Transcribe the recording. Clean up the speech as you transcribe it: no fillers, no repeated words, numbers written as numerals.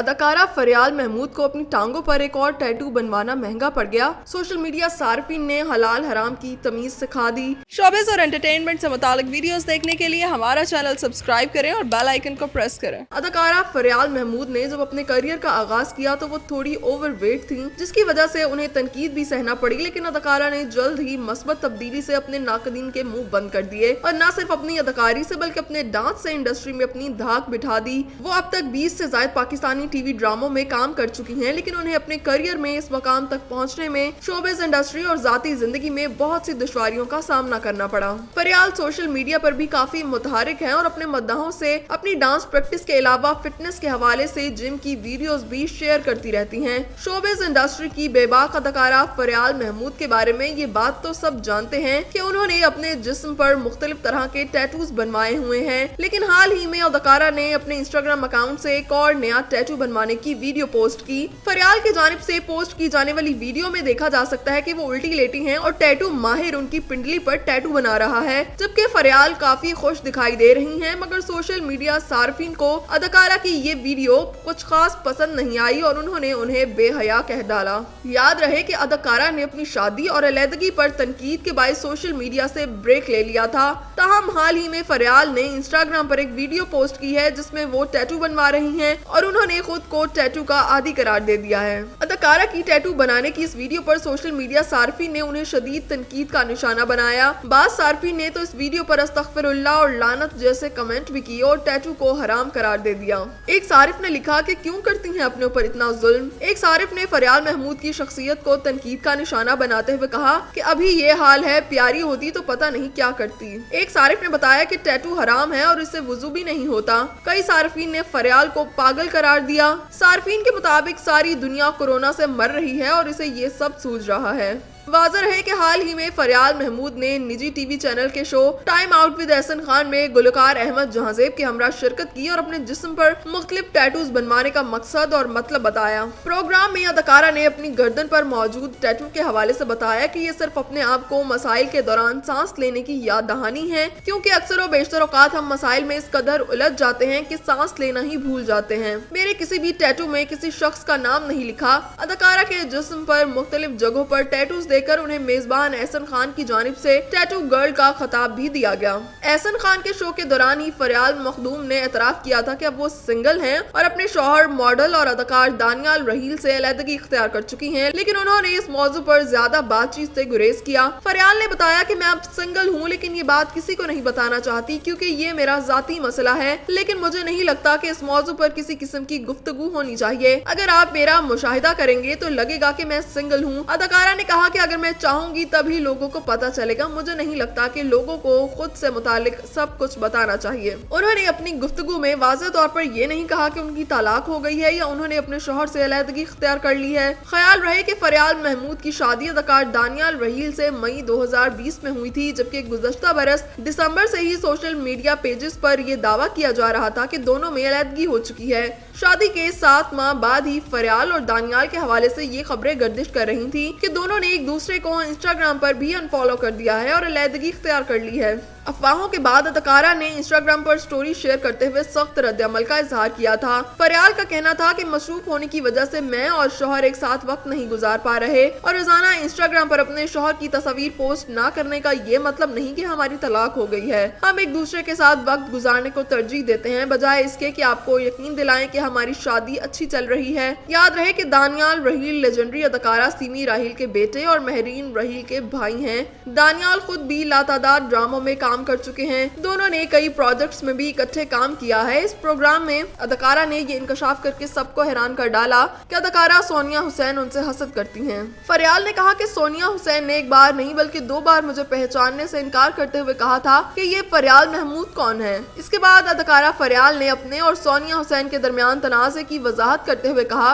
اداکارہ فریال محمود کو اپنی ٹانگوں پر ایک اور ٹیٹو بنوانا مہنگا پڑ گیا۔ سوشل میڈیا صارفین نے حلال حرام کی تمیز سکھا دی۔ شوبز اور انٹرٹینمنٹ سے متعلق ویڈیوز دیکھنے کے لیے ہمارا چینل سبسکرائب کریں اور بیل آئیکن کو پریس کریں۔ اداکارہ فریال محمود نے جب اپنے کیریئر کا آغاز کیا تو وہ تھوڑی اوور ویٹ تھیں، جس کی وجہ سے انہیں تنقید بھی سہنا پڑی، لیکن اداکارہ نے جلد ہی مثبت تبدیلی سے اپنے ناقدین کے منہ بند کر دیے اور نہ صرف اپنی اداکاری سے بلکہ اپنے ڈانس سے انڈسٹری میں اپنی دھاک بٹھا دی۔ وہ اب تک 20 سے زائد پاکستانی ٹی وی ڈراموں میں کام کر چکی ہیں، لیکن انہیں اپنے کیریئر میں اس مقام تک پہنچنے میں شوبز انڈسٹری اور ذاتی زندگی میں بہت سی دشواریوں کا سامنا کرنا پڑا۔ فریال سوشل میڈیا پر بھی کافی متحرک ہیں اور اپنے مداحوں سے اپنی ڈانس پریکٹس کے علاوہ فٹنس کے حوالے سے جم کی ویڈیوز بھی شیئر کرتی رہتی ہیں۔ شوبز انڈسٹری کی بے باک اداکارہ فریال محمود کے بارے میں یہ بات تو سب جانتے ہیں کہ انہوں نے اپنے جسم پر مختلف طرح کے ٹیٹوز بنوائے ہوئے ہیں، لیکن حال ہی میں اداکارہ نے اپنے انسٹاگرام اکاؤنٹ سے ایک اور نیا ٹیٹو بنوانے کی ویڈیو پوسٹ کی۔ فریال کی جانب سے پوسٹ کی جانے والی ویڈیو میں دیکھا جا سکتا ہے کہ وہ الٹی لیٹی ہیں اور ٹیٹو ماہر ان کی پنڈلی پر ٹیٹو بنا رہا ہے، جبکہ فریال کافی خوش دکھائی دے رہی ہیں، مگر سوشل میڈیا صارفین کو اداکارہ کی یہ ویڈیو کچھ خاص پسند نہیں آئی اور انہوں نے انہیں بے حیا کہہ ڈالا۔ یاد رہے کہ اداکارہ نے اپنی شادی اور علیحدگی پر تنقید کے باعث سوشل میڈیا سے بریک لے لیا تھا، تاہم حال ہی میں فریال نے انسٹاگرام پر ایک ویڈیو پوسٹ کی ہے جس میں وہ ٹیٹو بنوا رہی ہیں اور انہوں نے خود کو ٹیٹو کا عادی قرار دے دیا ہے۔ اداکارہ کی ٹیٹو بنانے کی اس ویڈیو پر سوشل میڈیا صارفین نے انہیں شدید تنقید کا نشانہ بنایا۔ بعض صارفین نے تو اس ویڈیو پر استغفر اللہ اور لعنت جیسے کمنٹ بھی کیے اور ٹیٹو کو حرام قرار دے دیا۔ ایک صارف نے لکھا کہ کیوں کرتی ہیں اپنے اوپر اتنا ظلم۔ ایک صارف نے فریال محمود کی شخصیت کو تنقید کا نشانہ بناتے ہوئے کہا کہ ابھی یہ حال ہے، پیاری ہوتی تو پتہ نہیں کیا کرتی۔ ایک صارف نے بتایا کہ ٹیٹو حرام ہے اور اس سے وضو بھی نہیں ہوتا۔ کئی صارفین نے فریال کو پاگل قرار دیا۔ صارفین کے مطابق ساری دنیا کورونا سے مر رہی ہے اور اسے یہ سب سوج رہا ہے۔ واضح رہے کہ حال ہی میں فریال محمود نے نجی ٹی وی چینل کے شو ٹائم آؤٹ ود احسن خان میں گلوکار احمد جہانزیب کے ہمراہ شرکت کی اور اپنے جسم پر مختلف ٹیٹوز بنوانے کا مقصد اور مطلب بتایا۔ پروگرام میں اداکارہ نے اپنی گردن پر موجود ٹیٹو کے حوالے سے بتایا کہ یہ صرف اپنے آپ کو مسائل کے دوران سانس لینے کی یاد دہانی ہے، کیونکہ اکثر و بیشتر اوقات ہم مسائل میں اس قدر الجھ جاتے ہیں کہ سانس لینا ہی بھول جاتے ہیں۔ میرے کسی بھی ٹیٹو میں کسی شخص کا نام نہیں لکھا۔ اداکارہ کے جسم پر مختلف جگہوں پر ٹیٹوز دے کر انہیں میزبان احسن خان کی جانب سے ٹیٹو گرل کا خطاب بھی دیا گیا۔ احسن خان کے شو کے دوران ہی فریال مخدوم نے اعتراف کیا تھا کہ اب وہ سنگل ہیں اور اپنے شوہر ماڈل اور اداکار دانیال رحیل سے علیحدگی اختیار کر چکی ہیں، لیکن انہوں نے اس موضوع پر زیادہ بات چیت سے گریز کیا۔ فریال نے بتایا کہ میں اب سنگل ہوں، لیکن یہ بات کسی کو نہیں بتانا چاہتی کیونکہ یہ میرا ذاتی مسئلہ ہے، لیکن مجھے نہیں لگتا کہ اس موضوع پر کسی قسم کی گفتگو ہونی چاہیے۔ اگر آپ میرا مشاہدہ کریں گے تو لگے گا کہ میں سنگل ہوں۔ اداکارہ نے کہا کہ اگر میں چاہوں گی تبھی لوگوں کو پتہ چلے گا، مجھے نہیں لگتا کہ لوگوں کو خود سے متعلق سب کچھ بتانا چاہیے۔ انہوں نے اپنی گفتگو میں واضح طور پر یہ نہیں کہا کہ ان کی طلاق ہو گئی ہے یا انہوں نے اپنے شوہر سے علیحدگی اختیار کر لی ہے۔ خیال رہے کہ فریال محمود کی شادی اداکار دانیال رحیل سے مئی 2020 میں ہوئی تھی، جبکہ گزشتہ برس دسمبر سے ہی سوشل میڈیا پیجز پر یہ دعویٰ کیا جا رہا تھا کہ دونوں میں علیحدگی ہو چکی ہے۔ شادی کے 7 ماہ بعد ہی فریال اور دانیال کے حوالے سے یہ خبریں گردش کر رہی تھیں کہ دونوں نے ایک دوسرے کو انسٹاگرام پر بھی انفالو کر دیا ہے اور علیحدگی اختیار کر لی ہے۔ افواہوں کے بعد اداکارہ نے انسٹاگرام پر سٹوری شیئر کرتے ہوئے سخت رد عمل کا اظہار کیا تھا۔ فریال کا کہنا تھا کہ مصروف ہونے کی وجہ سے میں اور شوہر ایک ساتھ وقت نہیں گزار پا رہے اور روزانہ انسٹاگرام پر اپنے شوہر کی تصاویر پوسٹ نہ کرنے کا یہ مطلب نہیں کہ ہماری طلاق ہو گئی ہے۔ ہم ایک دوسرے کے ساتھ وقت گزارنے کو ترجیح دیتے ہیں بجائے اس کے کہ آپ کو یقین دلائیں کہ ہماری شادی اچھی چل رہی ہے۔ یاد رہے کہ دانیال رحیل لیجنڈری اداکارہ سیمی راحیل کے بیٹے اور مہرین رحیل کے بھائی ہیں۔ دانیال خود بھی لاتعداد ڈراموں میں کام کر چکے ہیں۔ دونوں نے کئی پروجیکٹس میں بھی اکٹھے کام کیا ہے۔ اس پروگرام میں اداکارہ نے یہ انکشاف کر کے سب کو حیران کر ڈالا کہ اداکارہ سونیا حسین ان سے حسد کرتی ہیں۔ فریال نے کہا کہ سونیا حسین نے ایک بار نہیں بلکہ 2 بار مجھے پہچاننے سے انکار کرتے ہوئے کہا تھا کہ یہ فریال محمود کون ہے۔ اس کے بعد اداکارہ فریال نے اپنے اور سونیا حسین کے درمیان تنازع کی وضاحت کرتے ہوئے کہا